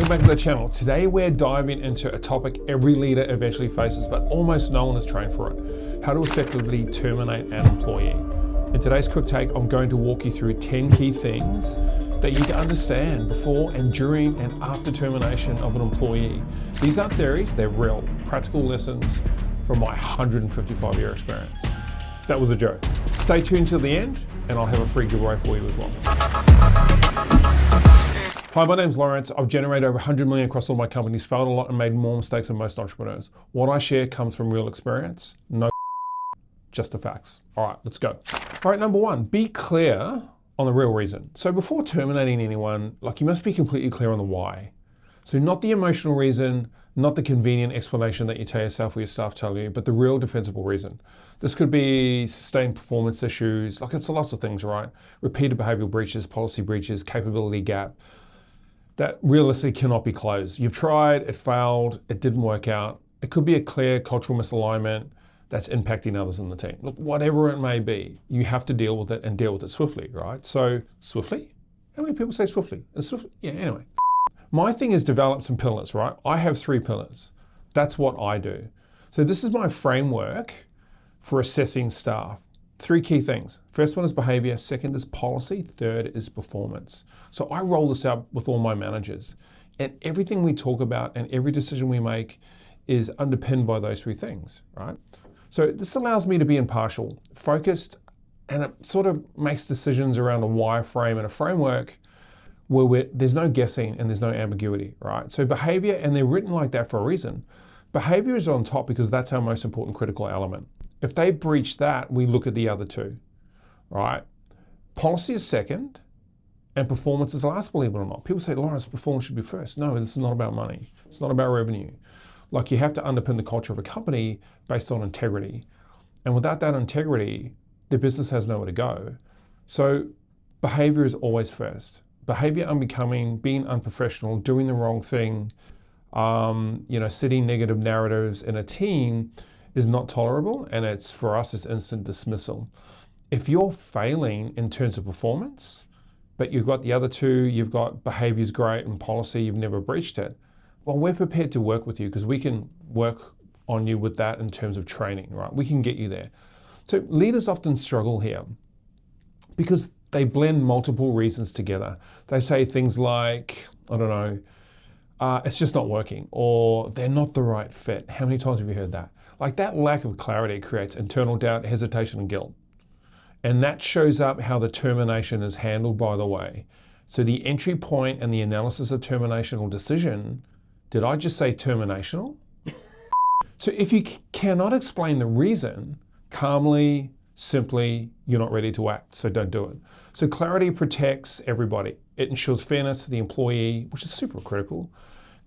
welcome back to the channel. Today we're diving into a topic every leader eventually faces, but almost no one is trained for it. How to effectively terminate an employee. In today's quick take, I'm going to walk you through 10 key things that you need to understand before and during and after termination of an employee. These aren't theories, they're real, practical lessons from my 155-year experience. That was a joke. Stay tuned till the end and I'll have a free giveaway for you as well. Hi, my name's Lawrence. I've generated over 100 million across all my companies, failed a lot and made more mistakes than most entrepreneurs. What I share comes from real experience, no just the facts. All right, let's go. All right, number one, be clear on the real reason. So before terminating anyone, you must be completely clear on the why. So not the emotional reason, not the convenient explanation that you tell yourself or your staff tell you, but the real defensible reason. This could be sustained performance issues, it's lots of things, right? Repeated behavioral breaches, policy breaches, capability gap, that realistically cannot be closed. You've tried, it failed, it didn't work out. It could be a clear cultural misalignment that's impacting others in the team. Look, whatever it may be, you have to deal with it and deal with it swiftly, right? So, swiftly? How many people say swiftly? Swiftly? Yeah, anyway. My thing is develop some pillars, right? I have 3 pillars. That's what I do. So this is my framework for assessing staff. 3 key things. First one is behavior, second is policy, third is performance. So I roll this out with all my managers, and everything we talk about and every decision we make is underpinned by those 3 things, right? So this allows me to be impartial, focused, and it sort of makes decisions around a wireframe and a framework where there's no guessing and there's no ambiguity, right? So behavior, and they're written like that for a reason. Behavior is on top because that's our most important critical element. If they breach that, we look at the other 2, right? Policy is second, and performance is last, believe it or not. People say, Lawrence, performance should be first. No, this is not about money. It's not about revenue. You have to underpin the culture of a company based on integrity. And without that integrity, the business has nowhere to go. So behavior is always first. Behavior unbecoming, being unprofessional, doing the wrong thing, setting negative narratives in a team is not tolerable, and for us, it's instant dismissal. If you're failing in terms of performance, but you've got the other 2, you've got behavior's great and policy, you've never breached it, well, we're prepared to work with you because we can work on you with that in terms of training, right? We can get you there. So leaders often struggle here because they blend multiple reasons together. They say things like, it's just not working, or they're not the right fit. How many times have you heard that? That lack of clarity creates internal doubt, hesitation, and guilt. And that shows up how the termination is handled, by the way. So the entry point and the analysis of termination or decision, did I just say terminational? So if you cannot explain the reason calmly, simply, you're not ready to act, so don't do it. So clarity protects everybody. It ensures fairness to the employee, which is super critical,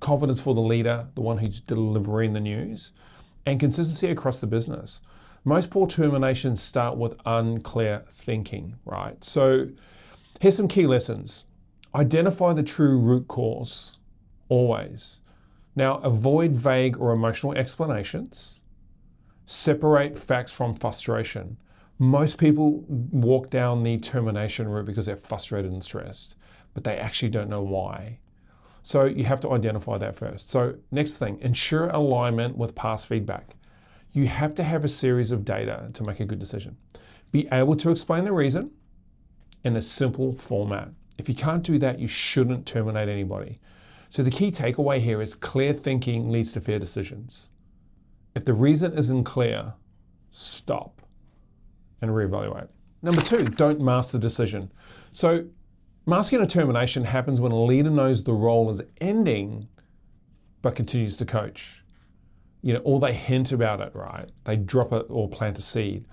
confidence for the leader, the one who's delivering the news, and consistency across the business. Most poor terminations start with unclear thinking, right? So here's some key lessons. Identify the true root cause, always. Now, avoid vague or emotional explanations. Separate facts from frustration. Most people walk down the termination route because they're frustrated and stressed, but they actually don't know why. So you have to identify that first. So next thing, ensure alignment with past feedback. You have to have a series of data to make a good decision. Be able to explain the reason in a simple format. If you can't do that, you shouldn't terminate anybody. So the key takeaway here is clear thinking leads to fair decisions. If the reason isn't clear, stop and reevaluate. Number 2, don't mask the decision. So masking a termination happens when a leader knows the role is ending, but continues to coach. Or they hint about it, right? They drop it or plant a seed.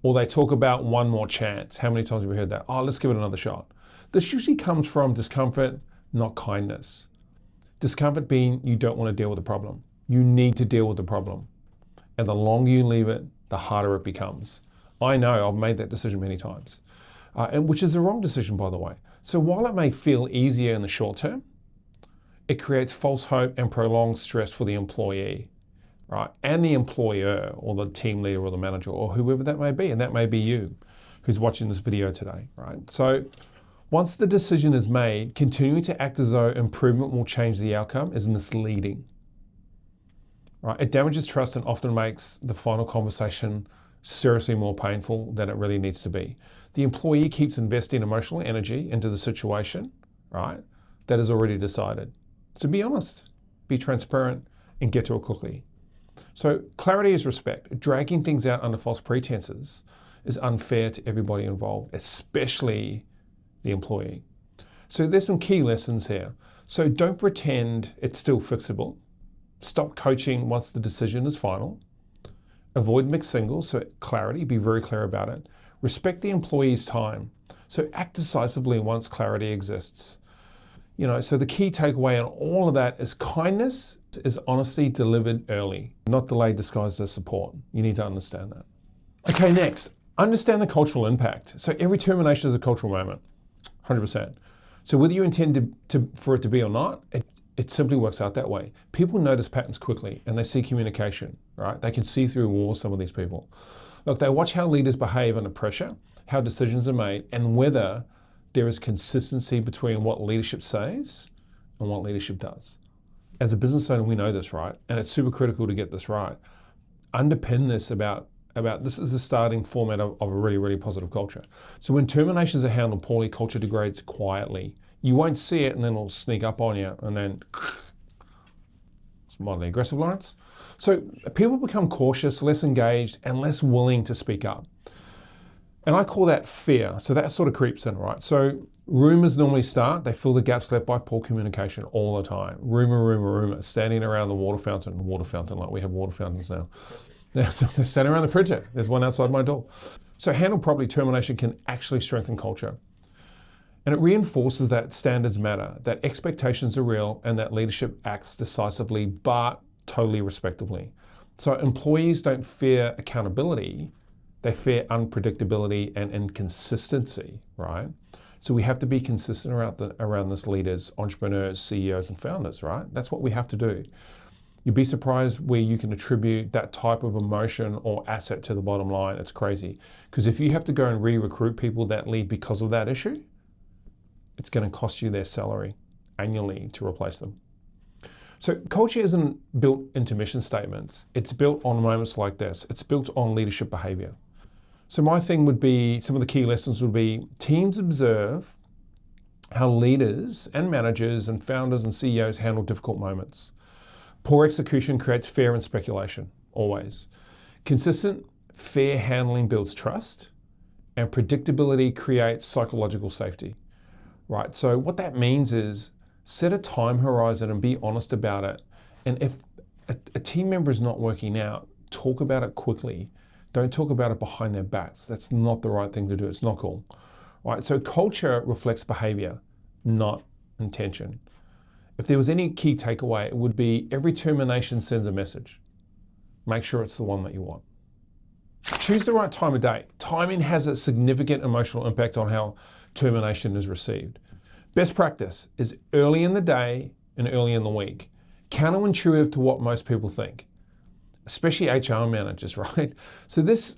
Or they talk about one more chance. How many times have we heard that? Oh, let's give it another shot. This usually comes from discomfort, not kindness. Discomfort being you don't want to deal with the problem. You need to deal with the problem. And the longer you leave it, the harder it becomes. I know, I've made that decision many times, and which is the wrong decision, by the way. So while it may feel easier in the short term, it creates false hope and prolonged stress for the employee, right? And the employer or the team leader or the manager or whoever that may be, and that may be you who's watching this video today, right? So Once the decision is made, continuing to act as though improvement will change the outcome is misleading. Right? It damages trust and often makes the final conversation seriously more painful than it really needs to be. The employee keeps investing emotional energy into the situation, right, that is already decided. So be honest, be transparent, and get to it quickly. So clarity is respect. Dragging things out under false pretenses is unfair to everybody involved, especially the employee. So there's some key lessons here. So don't pretend it's still fixable. Stop coaching once the decision is final. Avoid mixed signals, so clarity, be very clear about it. Respect the employee's time. So act decisively once clarity exists. So the key takeaway in all of that is kindness is honesty delivered early, not delayed disguised as support. You need to understand that. Okay, next, understand the cultural impact. So every termination is a cultural moment, 100%. So whether you intend for it to be or not, it simply works out that way. People notice patterns quickly and they see communication, right? They can see through walls, some of these people. Look, they watch how leaders behave under pressure, how decisions are made, and whether there is consistency between what leadership says and what leadership does. As a business owner, we know this, right? And it's super critical to get this right. Underpin this about this is the starting format of a really, really positive culture. So when terminations are handled poorly, culture degrades quietly. You won't see it and then it'll sneak up on you and then it's mildly aggressive, Lawrence. So people become cautious, less engaged, and less willing to speak up. And I call that fear. So that sort of creeps in, right? So rumors normally start, they fill the gaps left by poor communication all the time. Rumor, standing around the water fountain, like we have water fountains now. They're standing around the printer. There's one outside my door. So handled properly, termination can actually strengthen culture. And it reinforces that standards matter, that expectations are real, and that leadership acts decisively, but totally respectively. So employees don't fear accountability, they fear unpredictability and inconsistency, right? So we have to be consistent around this leaders, entrepreneurs, CEOs, and founders, right? That's what we have to do. You'd be surprised where you can attribute that type of emotion or asset to the bottom line. It's crazy. Because if you have to go and re-recruit people that leave because of that issue, it's going to cost you their salary annually to replace them. So culture isn't built into mission statements. It's built on moments like this. It's built on leadership behavior. So my thing would be, some of the key lessons would be, teams observe how leaders and managers and founders and CEOs handle difficult moments. Poor execution creates fear and speculation, always. Consistent, fair handling builds trust, and predictability creates psychological safety, right? So what that means is set a time horizon and be honest about it. And if a team member is not working out, talk about it quickly. Don't talk about it behind their backs. That's not the right thing to do. It's not cool, right? So culture reflects behavior, not intention. If there was any key takeaway, it would be every termination sends a message. Make sure it's the one that you want. Choose the right time of day. Timing has a significant emotional impact on how termination is received. Best practice is early in the day and early in the week. Counterintuitive to what most people think, especially HR managers, right? So this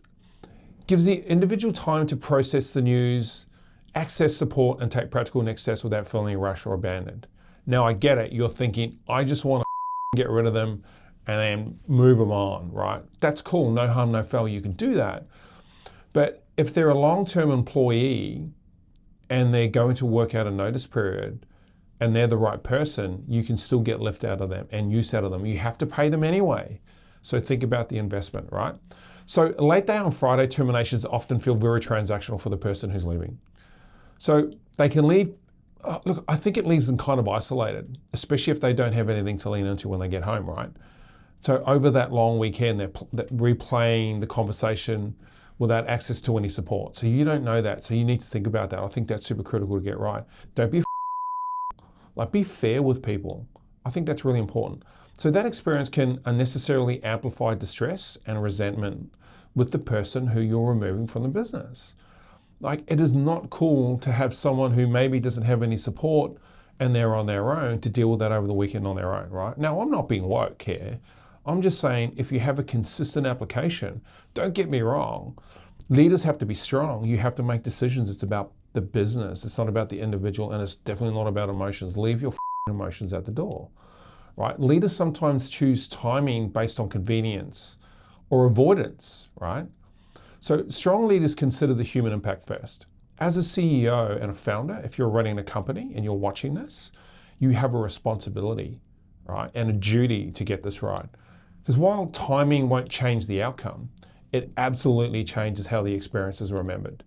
gives the individual time to process the news, access support, and take practical next steps without feeling rushed or abandoned. Now I get it, you're thinking, I just want to get rid of them and then move them on, right? That's cool, no harm, no foul, you can do that. But if they're a long-term employee and they're going to work out a notice period and they're the right person, you can still get lift out of them and use out of them. You have to pay them anyway. So think about the investment, right? So late day on Friday, terminations often feel very transactional for the person who's leaving. So they can leave, look, I think it leaves them kind of isolated, especially if they don't have anything to lean into when they get home, right? So over that long weekend, they're replaying the conversation without access to any support. So you don't know that, so you need to think about that. I think that's super critical to get right. Don't be be fair with people. I think that's really important. So that experience can unnecessarily amplify distress and resentment with the person who you're removing from the business. It is not cool to have someone who maybe doesn't have any support and they're on their own to deal with that over the weekend on their own, right? Now, I'm not being woke here. I'm just saying, if you have a consistent application, don't get me wrong, leaders have to be strong. You have to make decisions. It's about the business. It's not about the individual, and it's definitely not about emotions. Leave your emotions at the door, right? Leaders sometimes choose timing based on convenience or avoidance, right? So strong leaders consider the human impact first. As a CEO and a founder, if you're running a company and you're watching this, you have a responsibility, right? And a duty to get this right. Because while timing won't change the outcome, it absolutely changes how the experience is remembered.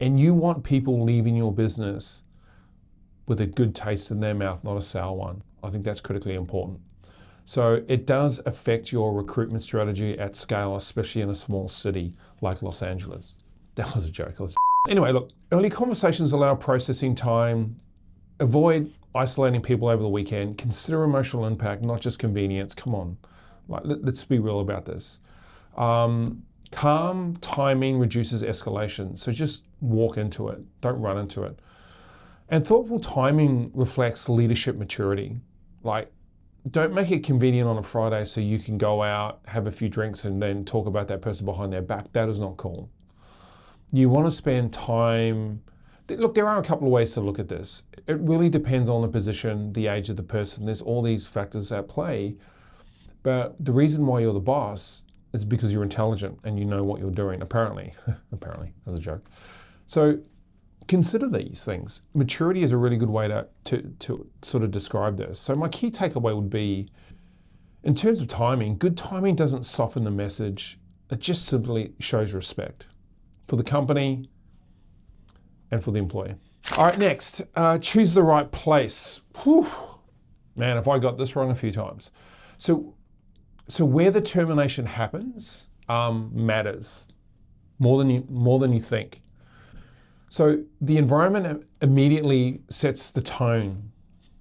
And you want people leaving your business with a good taste in their mouth, not a sour one. I think that's critically important. So it does affect your recruitment strategy at scale, especially in a small city like Los Angeles. That was a joke. Anyway, look, early conversations allow processing time, avoid isolating people over the weekend, consider emotional impact, not just convenience. Come on, let's be real about this. Calm timing reduces escalation. So just walk into it, don't run into it. And thoughtful timing reflects leadership maturity. Like, don't make it convenient on a Friday so you can go out, have a few drinks, and then talk about that person behind their back. That is not cool. You want to spend time. Look, there are a couple of ways to look at this. It really depends on the position, the age of the person. There's all these factors at play. But the reason why you're the boss is because you're intelligent and you know what you're doing, apparently. Apparently, that's a joke. So consider these things. Maturity is a really good way to sort of describe this. So my key takeaway would be, in terms of timing, good timing doesn't soften the message. It just simply shows respect for the company and for the employee. All right, next, choose the right place. Whew. Man, have I got this wrong a few times. So where the termination happens matters more than you think. So the environment immediately sets the tone,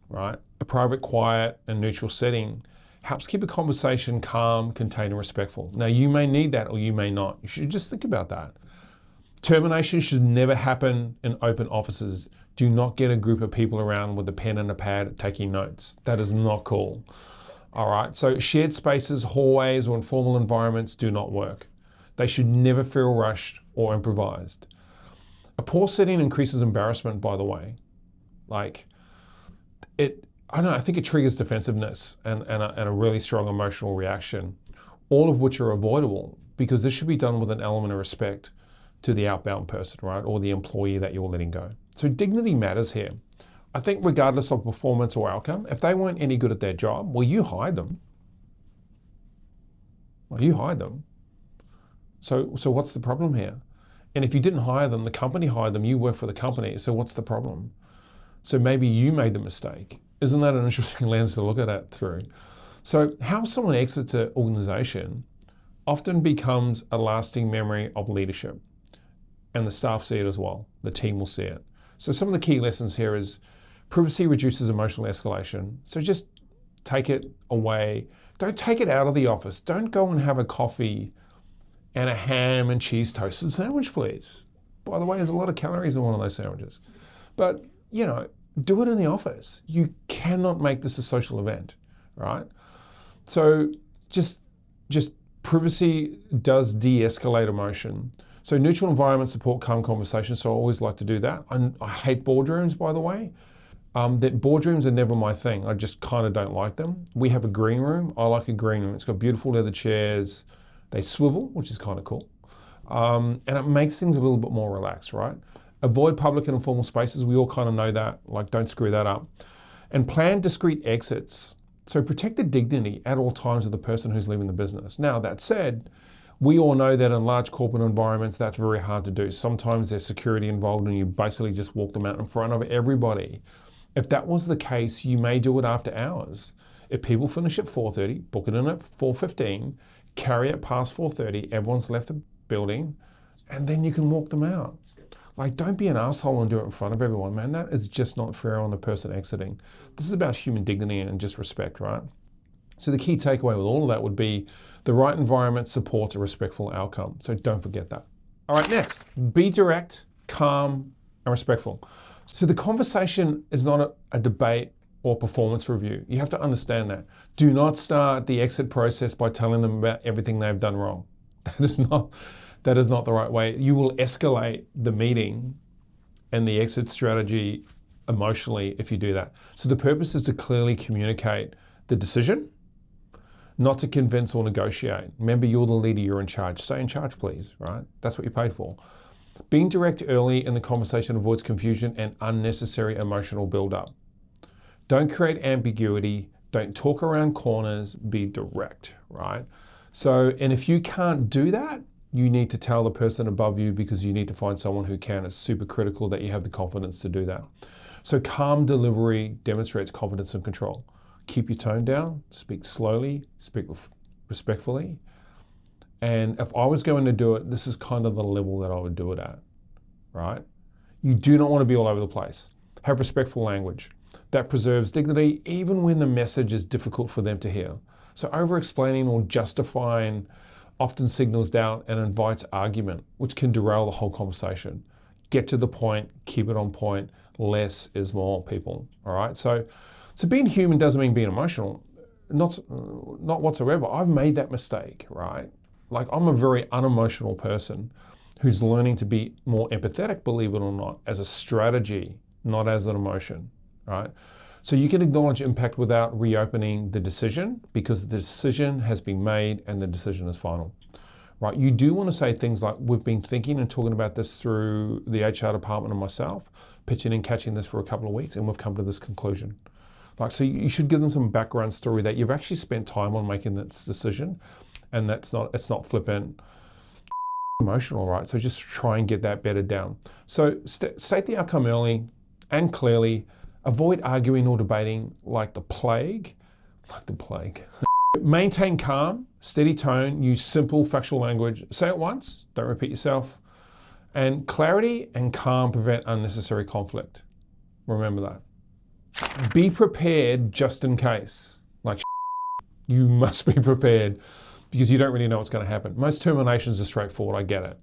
right? A private, quiet, and neutral setting helps keep a conversation calm, contained, and respectful. Now, you may need that or you may not. You should just think about that. Termination should never happen in open offices. Do not get a group of people around with a pen and a pad taking notes. That is not cool. All right, so shared spaces, hallways, or informal environments do not work. They should never feel rushed or improvised. A poor setting increases embarrassment, by the way. Like, I don't know, I think it triggers defensiveness and a really strong emotional reaction, all of which are avoidable because this should be done with an element of respect to the outbound person, right? Or the employee that you're letting go. So dignity matters here. I think regardless of performance or outcome, if they weren't any good at their job, well, you hired them. So what's the problem here? And if you didn't hire them, the company hired them, you work for the company, so what's the problem? So maybe you made the mistake. Isn't that an interesting lens to look at it through? So how someone exits an organization often becomes a lasting memory of leadership. And the staff see it as well. The team will see it. So some of the key lessons here is privacy reduces emotional escalation. So just take it away. Don't take it out of the office. Don't go and have a coffee and a ham and cheese toasted sandwich, please. By the way, there's a lot of calories in one of those sandwiches. But, you know, do it in the office. You cannot make this a social event, right? So just privacy does de-escalate emotion. So neutral environments support calm conversations, so I always like to do that. I hate boardrooms, by the way. That boardrooms are never my thing. I just kind of don't like them. We have a green room. I like a green room. It's got beautiful leather chairs. They swivel, which is kind of cool. And it makes things a little bit more relaxed, right? Avoid public and informal spaces. We all kind of know that. Like, don't screw that up. And plan discreet exits. So protect the dignity at all times of the person who's leaving the business. Now, that said, we all know that in large corporate environments, that's very hard to do. Sometimes there's security involved and you basically just walk them out in front of everybody. If that was the case, you may do it after hours. If people finish at 4:30, book it in at 4:15, carry it past 4:30, everyone's left the building, and then you can walk them out. Like, don't be an asshole and do it in front of everyone, man. That is just not fair on the person exiting. This is about human dignity and just respect, right? So the key takeaway with all of that would be the right environment supports a respectful outcome. So don't forget that. All right, next, be direct, calm, and respectful. So the conversation is not a debate or performance review. You have to understand that. Do not start the exit process by telling them about everything they've done wrong. That is not the right way. You will escalate the meeting and the exit strategy emotionally if you do that. So the purpose is to clearly communicate the decision, not to convince or negotiate. Remember, you're the leader, you're in charge. Stay in charge, please, right? That's what you paid for. Being direct early in the conversation avoids confusion and unnecessary emotional buildup. Don't create ambiguity. Don't talk around corners. Be direct, right? So, and if you can't do that, you need to tell the person above you because you need to find someone who can. It's super critical that you have the confidence to do that. So calm delivery demonstrates confidence and control. Keep your tone down, speak slowly, speak respectfully. And if I was going to do it, this is kind of the level that I would do it at, right? You do not want to be all over the place. Have respectful language that preserves dignity even when the message is difficult for them to hear. So over-explaining or justifying often signals doubt and invites argument, which can derail the whole conversation. Get to the point, keep it on point. Less is more, people, all right? So being human doesn't mean being emotional, not whatsoever. I've made that mistake, right? Like, I'm a very unemotional person who's learning to be more empathetic, believe it or not, as a strategy, not as an emotion, right? So you can acknowledge impact without reopening the decision because the decision has been made and the decision is final, right? You do want to say things like, we've been thinking and talking about this through the HR department and myself, pitching and catching this for a couple of weeks, and we've come to this conclusion. Like, so you should give them some background story that you've actually spent time on making this decision, and it's not flippant emotional, right? So just try and get that bedded down. So state the outcome early and clearly. Avoid arguing or debating like the plague. Maintain calm, steady tone, use simple factual language. Say it once, don't repeat yourself. And clarity and calm prevent unnecessary conflict. Remember that. Be prepared just in case. Like, you must be prepared because you don't really know what's going to happen. Most terminations are straightforward, I get it.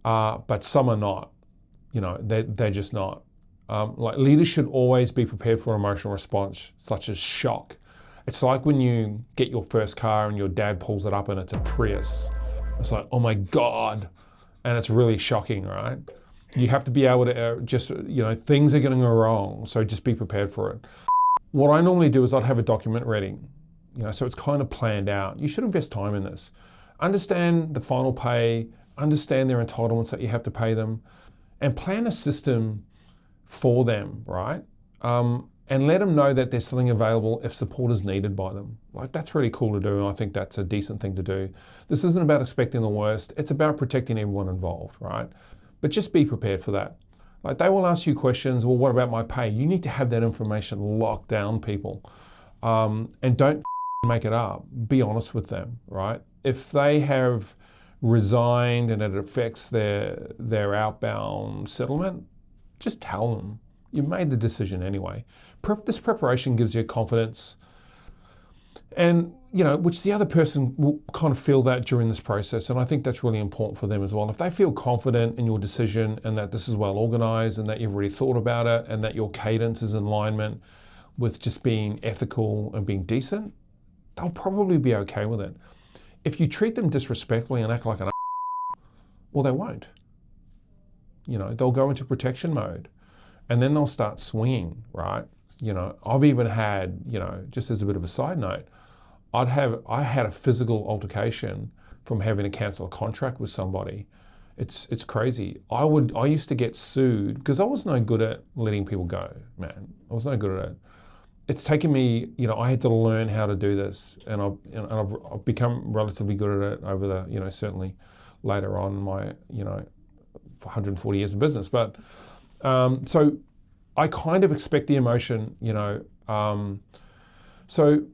But some are not. You know, they're just not. Like, leaders should always be prepared for an emotional response, such as shock. It's like when you get your first car and your dad pulls it up and it's a Prius. It's like, oh my God. And it's really shocking, right? You have to be able to just, you know, things are going to go wrong. So just be prepared for it. What I normally do is I'd have a document ready, you know, so it's kind of planned out. You should invest time in this. Understand the final pay, understand their entitlements that you have to pay them, and plan a system for them, right? And let them know that there's something available if support is needed by them. Like, that's really cool to do, and I think that's a decent thing to do. This isn't about expecting the worst, it's about protecting everyone involved, right? But just be prepared for that. Like, they will ask you questions, well, what about my pay? You need to have that information locked down, people. And don't make it up. Be honest with them, right? If they have resigned and it affects their outbound settlement, just tell them. You've made the decision anyway. This preparation gives you confidence, and, you know, which the other person will kind of feel that during this process. And I think that's really important for them as well. If they feel confident in your decision and that this is well organized and that you've already thought about it and that your cadence is in alignment with just being ethical and being decent, they'll probably be okay with it. If you treat them disrespectfully and act like an well, they won't. You know, they'll go into protection mode and then they'll start swinging, right? You know, I've even had, you know, just as a bit of a side note, I had a physical altercation from having to cancel a contract with somebody. It's crazy. I used to get sued because I was no good at letting people go, man. I was no good at it. It's taken me, you know, I had to learn how to do this, and I've become relatively good at it over the, you know, certainly later on in my, you know, 140 years of business. But so I kind of expect the emotion, you know. So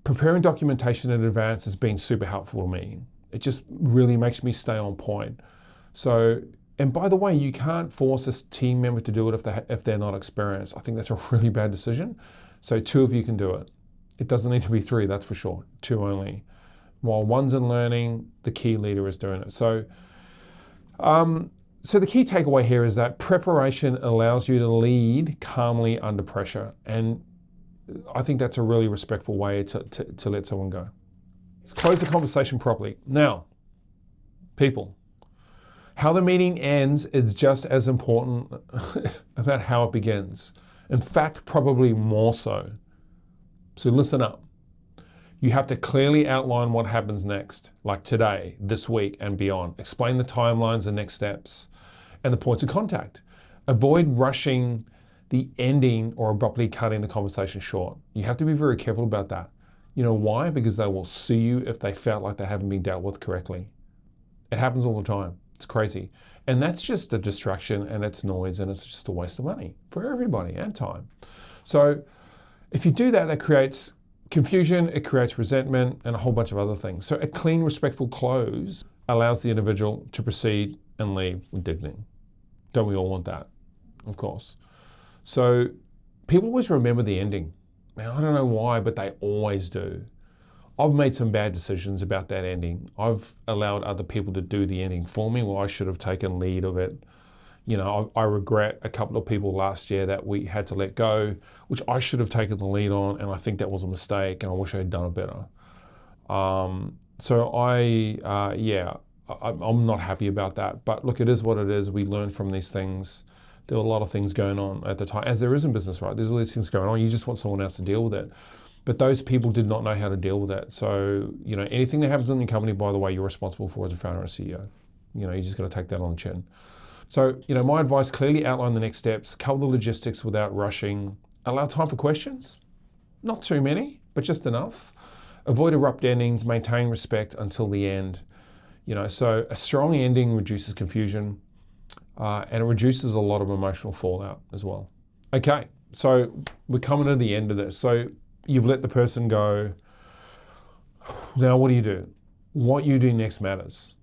preparing documentation in advance has been super helpful to me. It just really makes me stay on point. So, and by the way, you can't force a team member to do it if they're not experienced. I think that's a really bad decision. So 2 of you can do it. It doesn't need to be 3, that's for sure. 2 only. While one's in learning, the key leader is doing it. So, so the key takeaway here is that preparation allows you to lead calmly under pressure. And I think that's a really respectful way to let someone go. Let's close the conversation properly. Now, people, How the meeting ends is just as important about how it begins. In fact, probably more so. So listen up. You have to clearly outline what happens next, like today, this week, and beyond. Explain the timelines and next steps and the points of contact. Avoid rushing the ending or abruptly cutting the conversation short. You have to be very careful about that. You know why? Because they will sue you if they felt like they haven't been dealt with correctly. It happens all the time. It's crazy. And that's just a distraction, and it's noise, and it's just a waste of money for everybody and time. So if you do that, that creates confusion, it creates resentment, and a whole bunch of other things. So a clean, respectful close allows the individual to proceed and leave with dignity. Don't we all want that? Of course. So people always remember the ending. Now, I don't know why, but they always do. I've made some bad decisions about that ending. I've allowed other people to do the ending for me. Well, I should have taken lead of it. You know, I regret a couple of people last year that we had to let go, which I should have taken the lead on, and I think that was a mistake, and I wish I had done it better. So I'm not happy about that. But look, it is what it is. We learn from these things. There were a lot of things going on at the time, as there is in business, right? There's all these things going on. You just want someone else to deal with it. But those people did not know how to deal with it. So, you know, anything that happens in your company, by the way, you're responsible for as a founder and CEO. You know, you just got to take that on the chin. So, you know, my advice, clearly outline the next steps, cover the logistics without rushing, allow time for questions, not too many, but just enough. Avoid abrupt endings, maintain respect until the end. You know, so a strong ending reduces confusion and it reduces a lot of emotional fallout as well. Okay, so we're coming to the end of this. So you've let the person go. Now what do? What you do next matters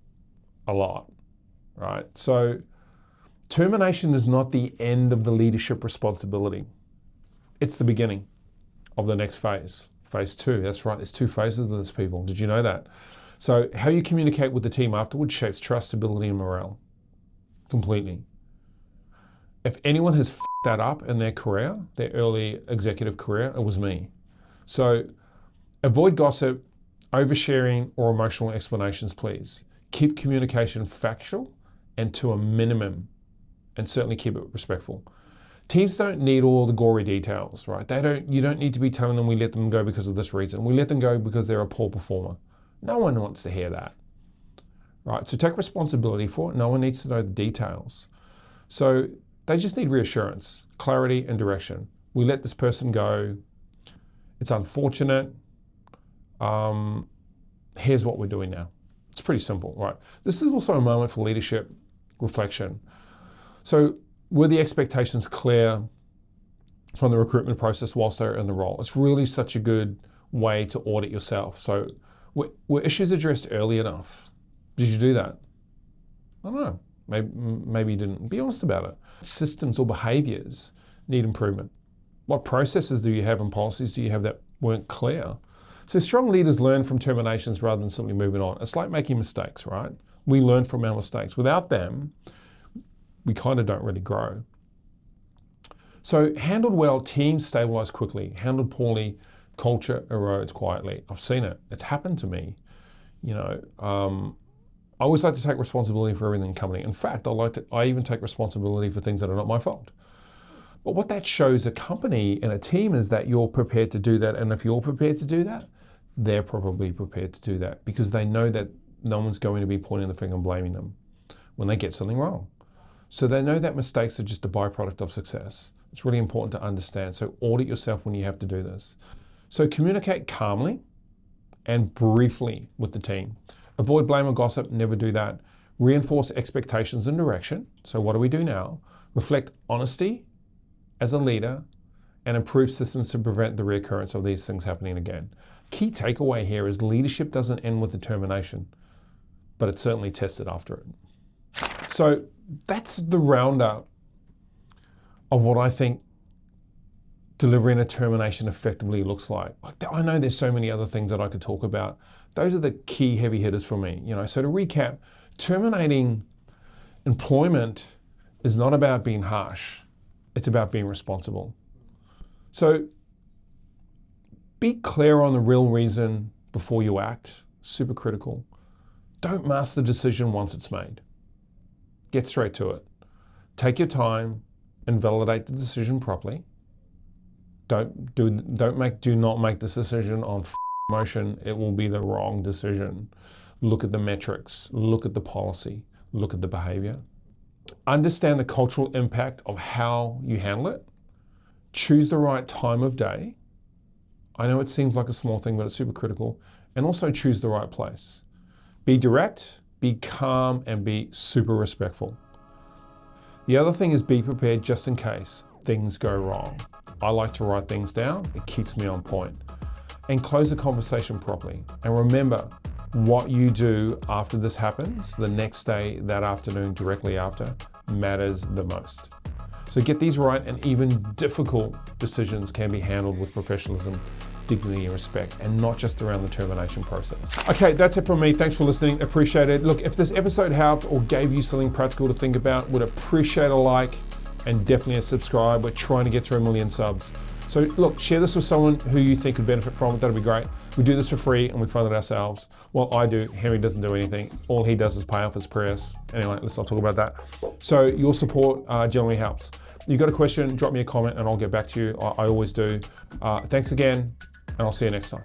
a lot, right? So termination is not the end of the leadership responsibility. It's the beginning of the next phase. Phase 2, that's right, there's 2 phases of this, people. Did you know that? So how you communicate with the team afterwards shapes trust, stability, and morale. Completely. If anyone has f***ed that up in their career, their early executive career, it was me. So avoid gossip, oversharing, or emotional explanations, please. Keep communication factual and to a minimum, and certainly keep it respectful. Teams don't need all the gory details, right? You don't need to be telling them we let them go because of this reason. We let them go because they're a poor performer. No one wants to hear that, right? So take responsibility for it. No one needs to know the details. So they just need reassurance, clarity, and direction. We let this person go. It's unfortunate. Here's what we're doing now. It's pretty simple, right? This is also a moment for leadership reflection. So were the expectations clear from the recruitment process whilst they're in the role? It's really such a good way to audit yourself. So were issues addressed early enough? Did you do that? I don't know. Maybe you didn't. Be honest about it. Systems or behaviors need improvement. What processes do you have and policies do you have that weren't clear? So strong leaders learn from terminations rather than simply moving on. It's like making mistakes, right? We learn from our mistakes. Without them, we kind of don't really grow. So handled well, teams stabilize quickly. Handled poorly, culture erodes quietly. I've seen it. It's happened to me. You know, I always like to take responsibility for everything in the company. In fact, I even take responsibility for things that are not my fault. But what that shows a company and a team is that you're prepared to do that. And if you're prepared to do that, they're probably prepared to do that because they know that no one's going to be pointing the finger and blaming them when they get something wrong. So they know that mistakes are just a byproduct of success. It's really important to understand. So audit yourself when you have to do this. So communicate calmly and briefly with the team. Avoid blame or gossip, never do that. Reinforce expectations and direction. So what do we do now? Reflect honesty as a leader and improve systems to prevent the reoccurrence of these things happening again. Key takeaway here is leadership doesn't end with determination, but it's certainly tested after it. So that's the roundup of what I think delivering a termination effectively looks like. I know there's so many other things that I could talk about. Those are the key heavy hitters for me. You know, so to recap, terminating employment is not about being harsh. It's about being responsible. So be clear on the real reason before you act. Super critical. Don't mask the decision once it's made. get straight to it. Take your time and validate the decision properly. Do not make this decision on emotion. It will be the wrong decision. Look at the metrics, look at the policy, look at the behavior. Understand the cultural impact of how you handle it. Choose the right time of day. I know it seems like a small thing, but it's super critical. And also choose the right place. Be direct, be calm, and be super respectful. The other thing is be prepared just in case things go wrong. I like to write things down. It keeps me on point. And close the conversation properly. And remember, what you do after this happens, the next day, that afternoon, directly after, matters the most. So get these right, and even difficult decisions can be handled with professionalism, dignity, and respect, and not just around the termination process. Okay, that's it from me. Thanks for listening. Appreciate it. Look, if this episode helped or gave you something practical to think about, would appreciate a like and definitely a subscribe. We're trying to get to 1 million subs. So look, share this with someone who you think could benefit from it. That'd be great. We do this for free and we fund it ourselves. Well, I do. Henry doesn't do anything. All he does is pay off his prayers. Anyway, let's not talk about that. So your support generally helps. You got a question, drop me a comment and I'll get back to you. I always do. Thanks again, and I'll see you next time.